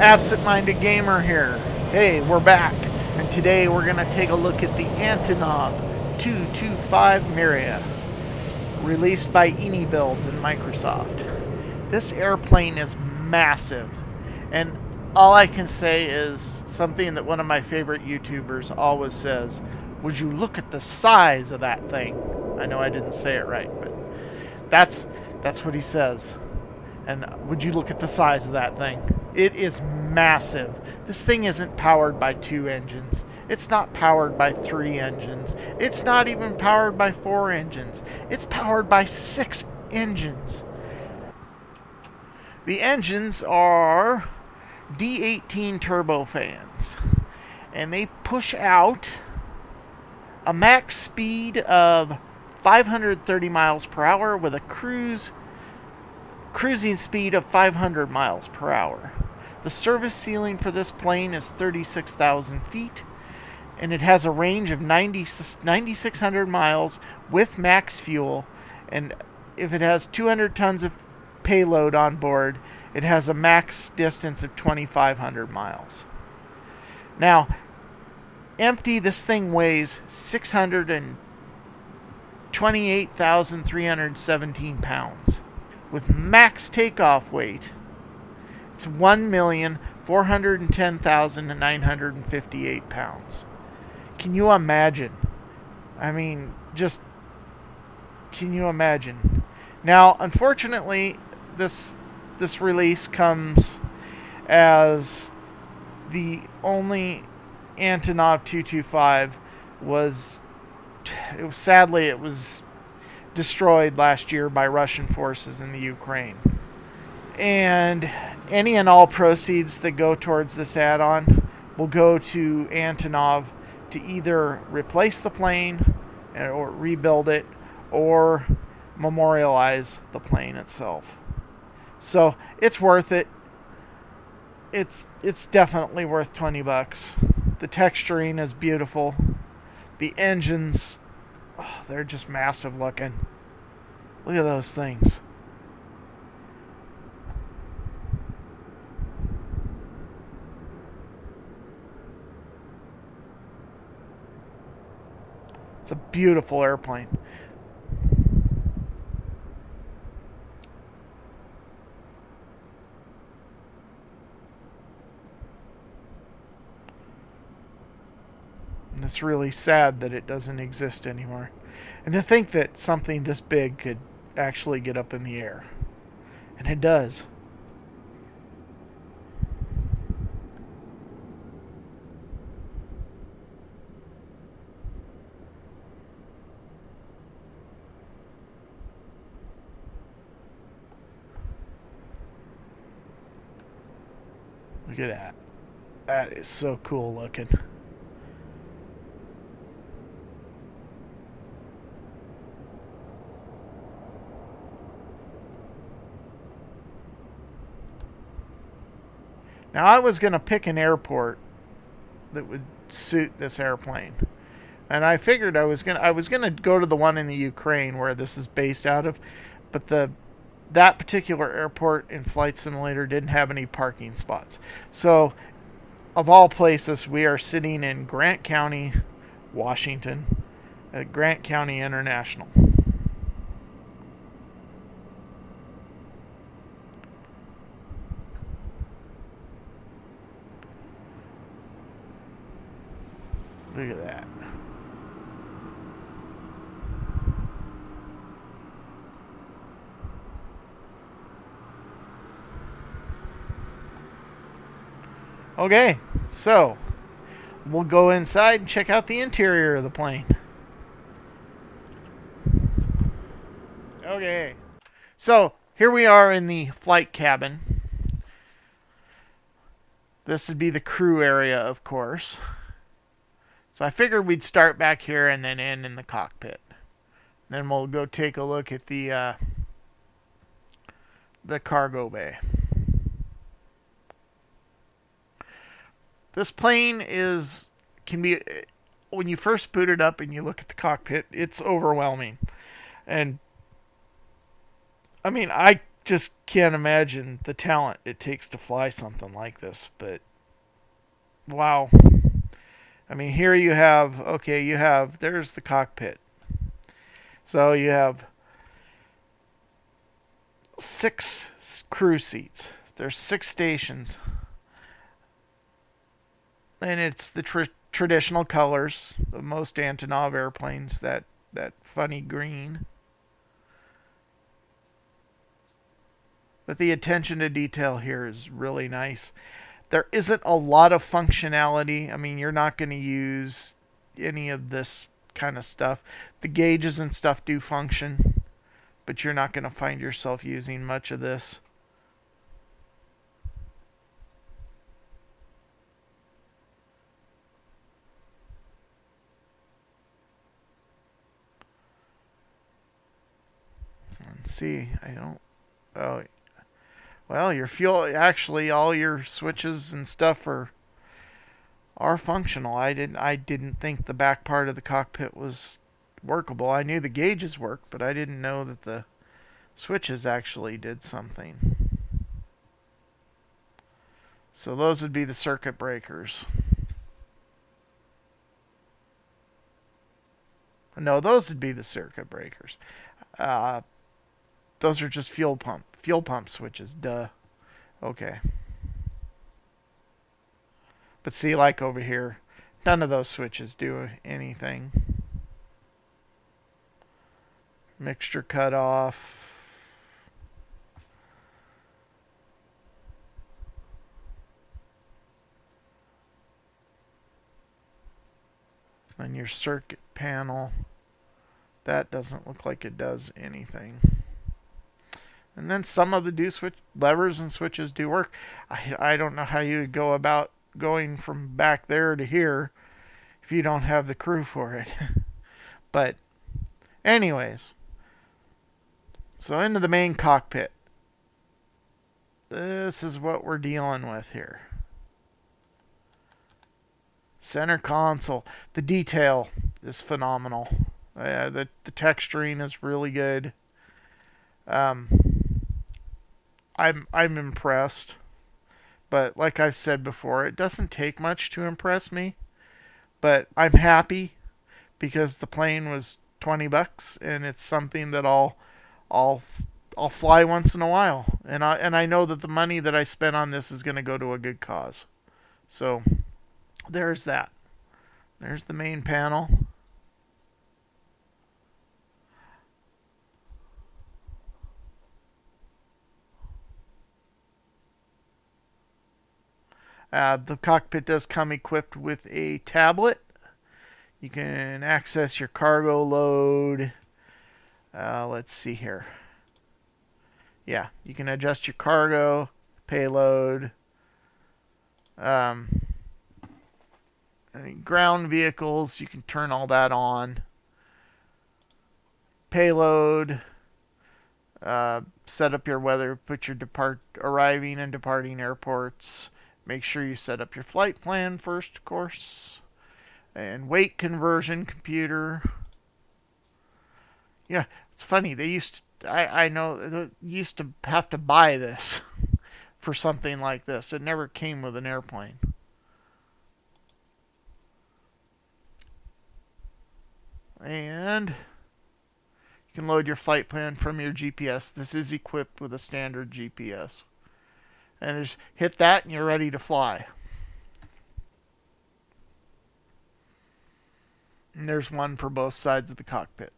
Absent-minded gamer here. Hey, we're back, and today we're gonna take a look at the Antonov 225 Myria, released by Builds and Microsoft. This airplane is massive, and all I can say is something that one of my favorite YouTubers always says: "Would you look at the size of that thing?" I know I didn't say it right, but that's what he says. And would you look at the size of that thing? It is massive. This thing isn't powered by 2 engines. It's not powered by 3 engines. It's not even powered by 4 engines. It's powered by 6 engines. The engines are D18 turbofans, and they push out a max speed of 530 miles per hour with a cruising speed of 500 miles per hour. The service ceiling for this plane is 36,000 feet, and it has a range of 9,600 miles with max fuel. And if it has 200 tons of payload on board, it has a max distance of 2,500 miles. Now, empty, this thing weighs 628,317 pounds. With max takeoff weight, it's 1,410,958 pounds. Can you imagine? I mean, just can you imagine? Now, unfortunately, this release comes as the only Antonov 225 sadly it was destroyed last year by Russian forces in the Ukraine. And any and all proceeds that go towards this add-on will go to Antonov to either replace the plane or rebuild it or memorialize the plane itself. So it's worth it. It's definitely worth $20. The texturing is beautiful. The engines, they're just massive looking. Look at those things. It's a beautiful airplane. And it's really sad that it doesn't exist anymore. And to think that something this big could actually get up in the air. And it does. Look at that. That is so cool looking. Now, I was going to pick an airport that would suit this airplane. And I figured I was going to go to the one in the Ukraine where this is based out of, but that particular airport in Flight Simulator didn't have any parking spots. So, of all places, we are sitting in Grant County, Washington, at Grant County International. Look at that. Okay, so we'll go inside and check out the interior of the plane. Okay, so here we are in the flight cabin. This would be the crew area, of course. So I figured we'd start back here and then end in the cockpit. Then we'll go take a look at the cargo bay. This plane can be, when you first boot it up and you look at the cockpit, it's overwhelming. And I mean, I just can't imagine the talent it takes to fly something like this. But wow. I mean, here you have, okay, there's the cockpit. So you have 6 crew seats. There's 6 stations. And it's the traditional colors of most Antonov airplanes, that funny green. But the attention to detail here is really nice. There isn't a lot of functionality. I mean, you're not going to use any of this kind of stuff. The gauges and stuff do function, but you're not going to find yourself using much of this. Let's see. I don't. Oh, well, your fuel. Actually, all your switches and stuff are functional. I didn't think the back part of the cockpit was workable. I knew the gauges worked, but I didn't know that the switches actually did something. So those would be the circuit breakers. No, those would be the circuit breakers. Uh, those are just fuel pump switches. Duh. Okay. But see, like over here, none of those switches do anything. Mixture cutoff. And your circuit panel. That doesn't look like it does anything. And then some of the switch levers and switches do work. I don't know how you would go about going from back there to here if you don't have the crew for it. But anyways, so into the main cockpit. This is what we're dealing with here. Center console. The detail is phenomenal. The texturing is really good. I'm impressed. But like I've said before, it doesn't take much to impress me. But I'm happy because the plane was $20 and it's something that I'll fly once in a while. And I know that the money that I spent on this is going to go to a good cause. So there's that. There's the main panel. The cockpit does come equipped with a tablet. You can access your cargo load. Let's see here. Yeah, you can adjust your cargo, payload, ground vehicles. You can turn all that on. Payload. Set up your weather. Put your arriving and departing airports. Make sure you set up your flight plan first, of course. And weight conversion computer. Yeah, it's funny. They used to, I know they used to have to buy this for something like this. It never came with an airplane. And you can load your flight plan from your GPS. This is equipped with a standard GPS. And just hit that and you're ready to fly. And there's one for both sides of the cockpit.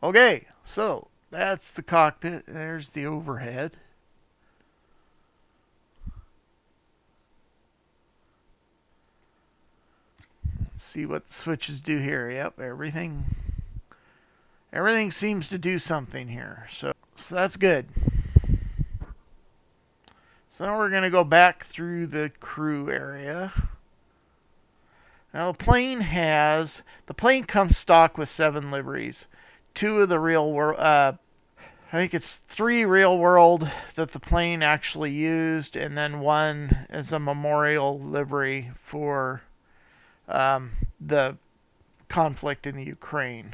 Okay, so that's the cockpit. There's the overhead. Let's see what the switches do here. Yep, everything seems to do something here. So that's good. So now we're going to go back through the crew area. Now the plane comes stock with 7 liveries. 2 of the real world, I think it's 3 real world that the plane actually used, and then 1 as a memorial livery for the conflict in the Ukraine.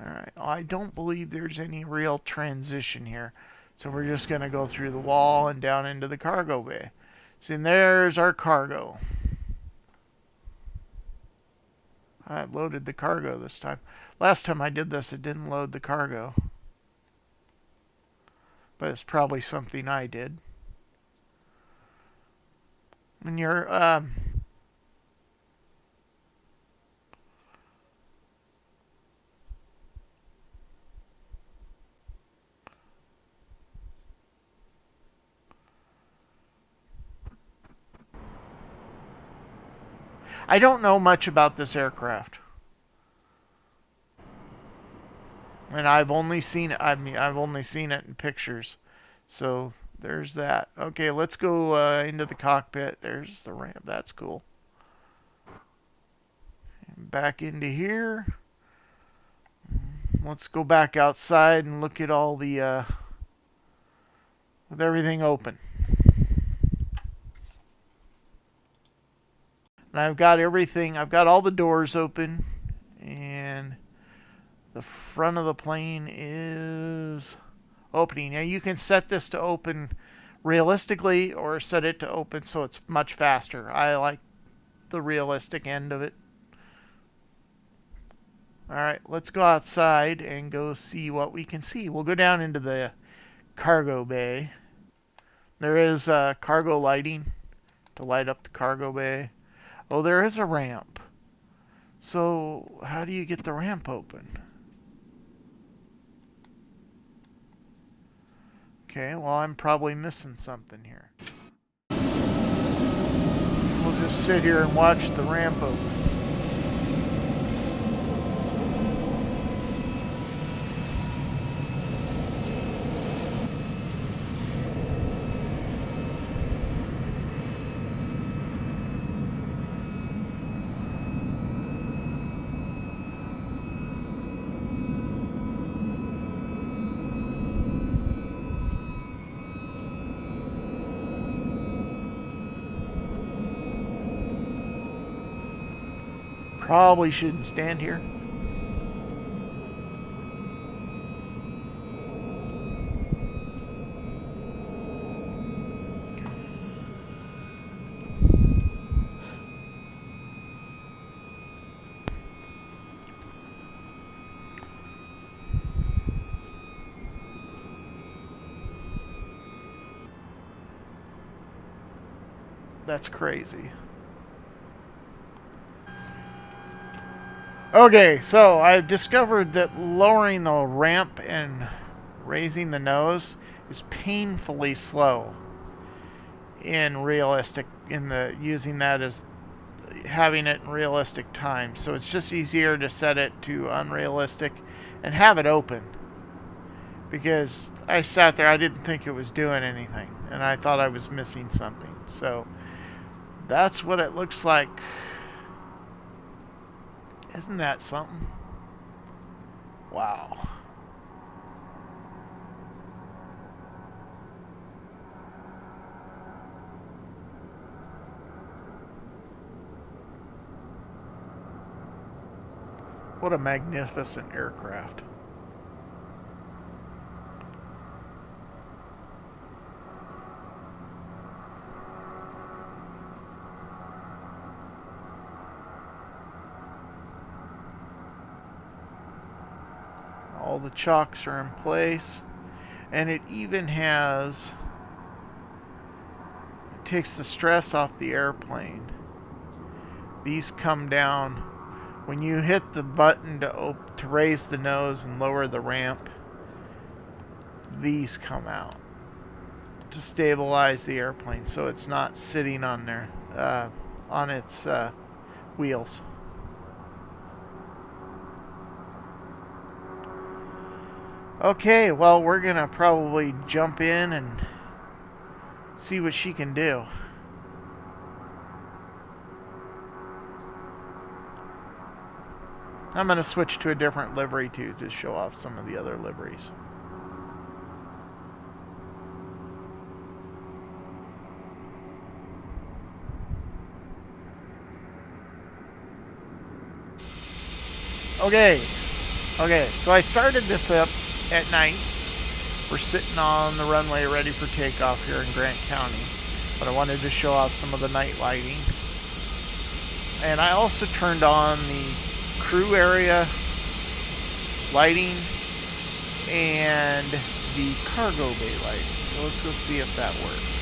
Alright, I don't believe there's any real transition here. So we're just going to go through the wall and down into the cargo bay. See, and there's our cargo. I loaded the cargo this time. Last time I did this, it didn't load the cargo. But it's probably something I did. When you're, I don't know much about this aircraft. And I've only seen it, I've only seen it in pictures. So there's that. Okay, let's go into the cockpit. There's the ramp. That's cool. And back into here. Let's go back outside and look at all the with everything open. And I've got everything. I've got all the doors open, and the front of the plane is opening. Now you can set this to open realistically or set it to open so it's much faster. I like the realistic end of it. Alright, let's go outside and go see what we can see. We'll go down into the cargo bay. There is cargo lighting to light up the cargo bay. Oh, there is a ramp. So, how do you get the ramp open? Okay, well, I'm probably missing something here. We'll just sit here and watch the ramp open. Probably shouldn't stand here. That's crazy. Okay, so I've discovered that lowering the ramp and raising the nose is painfully slow in realistic, in the using that as having it in realistic time. So it's just easier to set it to unrealistic and have it open. Because I sat there, I didn't think it was doing anything, and I thought I was missing something. So that's what it looks like. Isn't that something? Wow. What a magnificent aircraft. All the chocks are in place, and it even has, it takes the stress off the airplane. These come down when you hit the button to raise the nose and lower the ramp. These come out to stabilize the airplane so it's not sitting on there on its wheels. Okay, well, we're gonna probably jump in and see what she can do. I'm going to switch to a different livery too to show off some of the other liveries. Okay, so I started this up at night. We're sitting on the runway ready for takeoff here in Grant County, but I wanted to show off some of the night lighting. And I also turned on the crew area lighting and the cargo bay lighting. So let's go see if that works.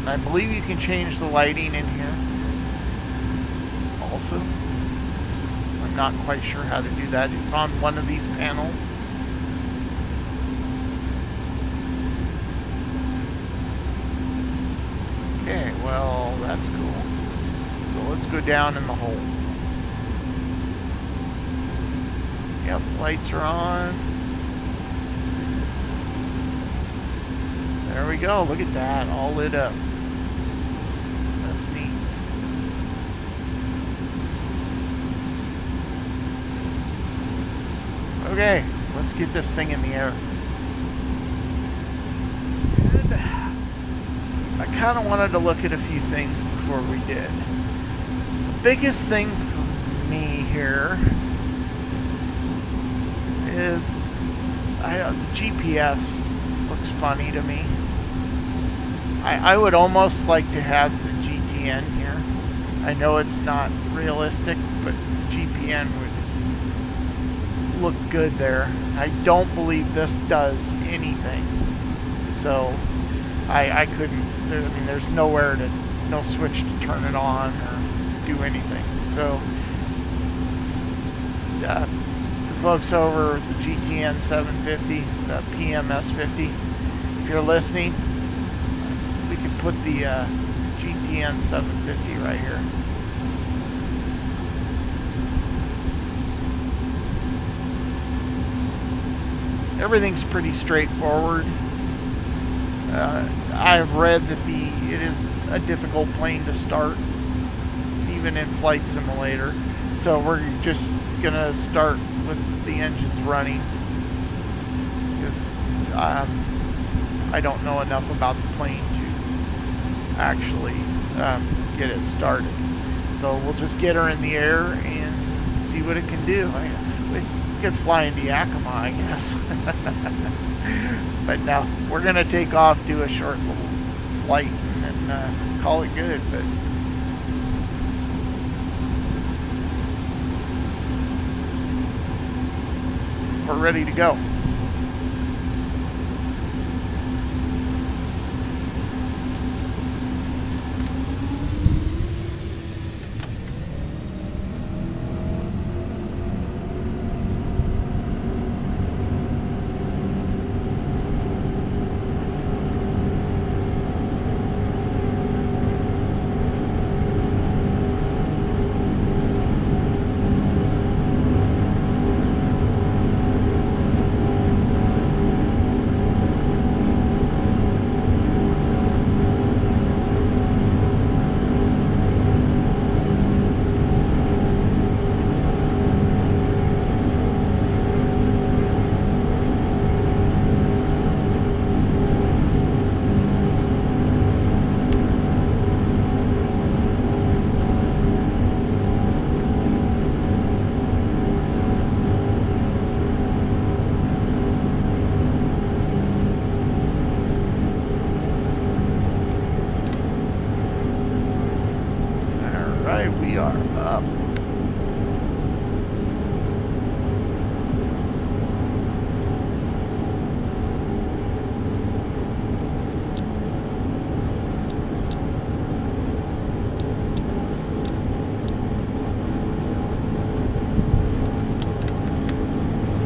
I believe you can change the lighting in here also. I'm not quite sure how to do that. It's on one of these panels. Okay, well, that's cool. So let's go down in the hole. Yep, lights are on. There we go. Look at that, all lit up. That's neat. Okay, let's get this thing in the air. And I kind of wanted to look at a few things before we did. The biggest thing for me here is the GPS looks funny to me. I would almost like to have the GTN here. I know it's not realistic, but the GPN would look good there. I don't believe this does anything, so I couldn't. I mean, there's nowhere to, no switch to turn it on or do anything. So the folks over the GTN 750, the PMS 50, if you're listening, we could put the GTN 750 right here. Everything's pretty straightforward. I've read that it is a difficult plane to start, even in Flight Simulator. So we're just gonna start with the engines running, because I don't know enough about the plane to actually get it started. So we'll just get her in the air and see what it can do. We could fly into Yakima, I guess. But no, we're gonna take off, do a short little flight, and then call it good. But we're ready to go. We are up.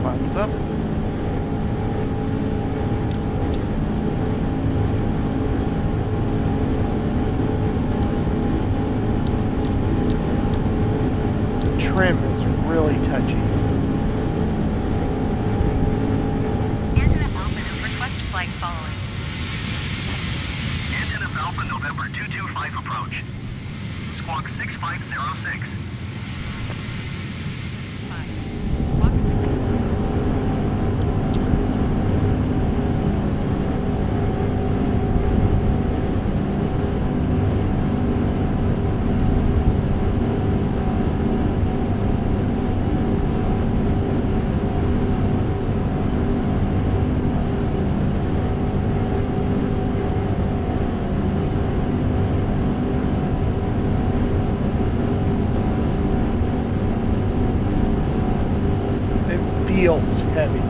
Flaps up. Trim is really touchy. Antonov Alpha, request flight following. Antonov Alpha, November 225 approach. Squawk 650 it's heavy.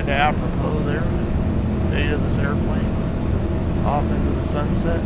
Apropos there, fate of this airplane off into the sunset.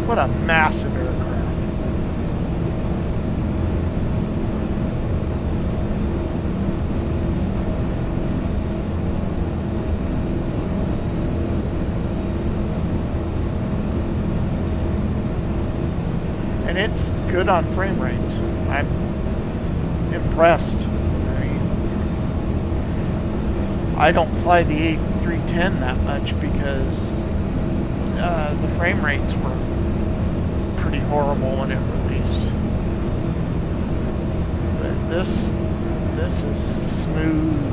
What a massive aircraft. And it's good on frame rates. I'm impressed. I mean, I don't fly the A310 that much because the frame rates were pretty horrible when it released. But this is smooth.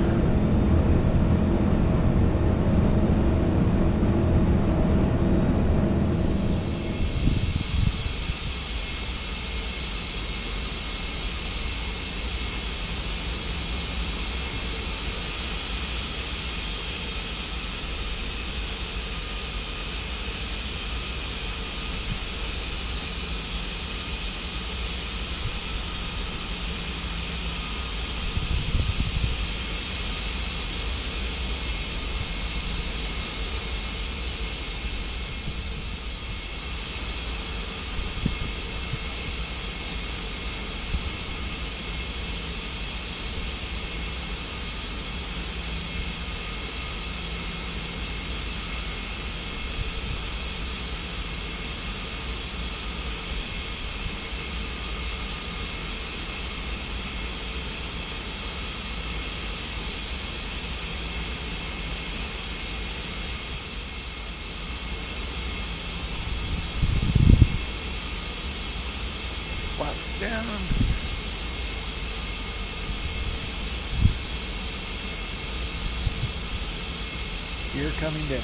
Flaps down. Gear coming down.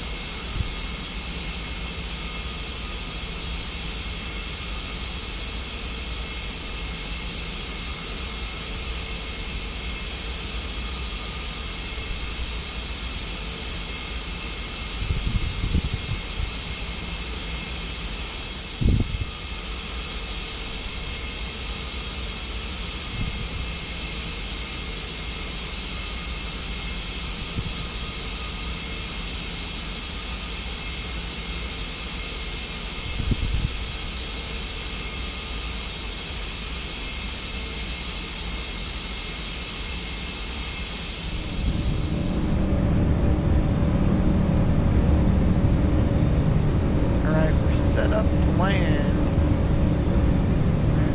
Set up to land.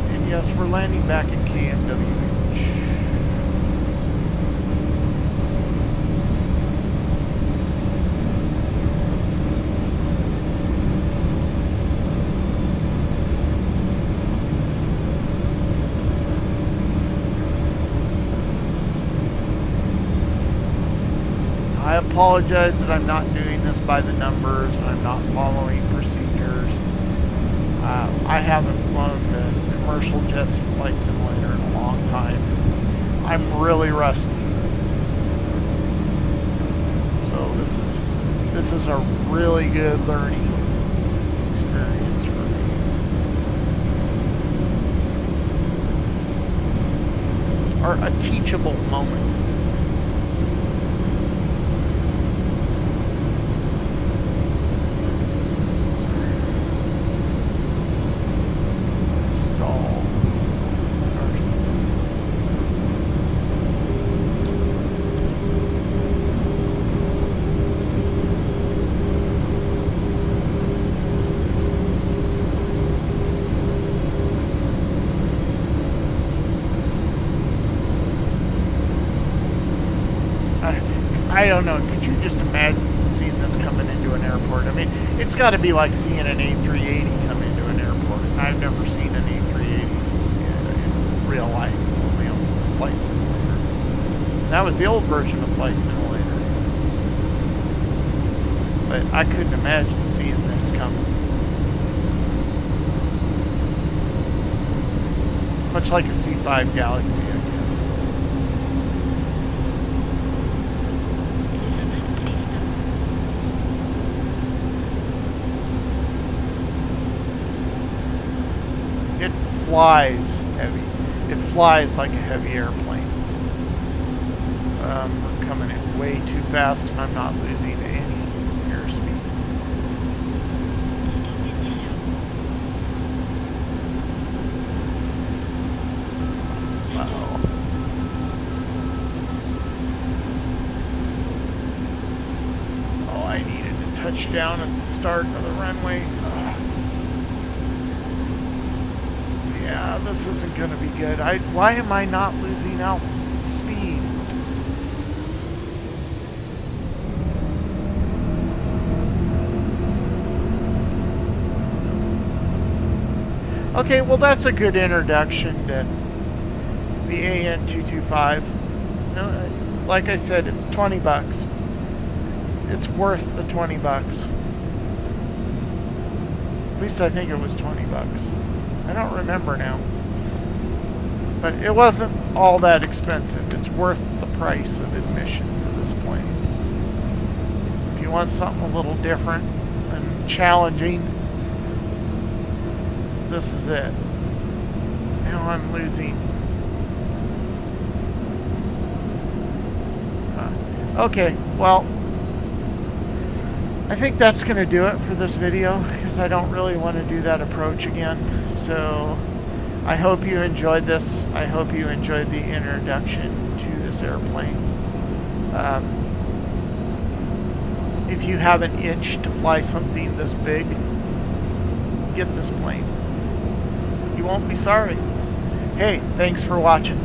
And yes, we're landing back at KMWH. I apologize that I'm not doing this by the numbers and I'm not following procedures. I haven't flown the commercial jets and flight simulator in a long time. I'm really rusty. So this is a really good learning experience for me. are a teachable moment. Stall. I don't know. Could you just imagine seeing this coming into an airport? I mean, it's got to be like seeing an A380 come into an airport. I've never seen an A380 in real life, only on Flight Simulator. That was the old version of Flight Simulator. But I couldn't imagine seeing this coming. Much like a C5 Galaxy, I guess. It flies heavy. It flies like a heavy airplane. We're coming in way too fast and I'm not losing any airspeed. Uh-oh. Oh, I needed to touch down at the start of the runway. Yeah, this isn't going to be good. Why am I not losing out speed? Okay, well that's a good introduction to the AN225. Like I said, it's 20 bucks. It's worth the 20 bucks. At least I think it was 20 bucks. I don't remember now. But it wasn't all that expensive. It's worth the price of admission for this plane. If you want something a little different and challenging, this is it. Now I'm losing. Okay, well, I think that's going to do it for this video because I don't really want to do that approach again. So I hope you enjoyed this. I hope you enjoyed the introduction to this airplane. If you have an itch to fly something this big, get this plane. You won't be sorry. Hey, thanks for watching.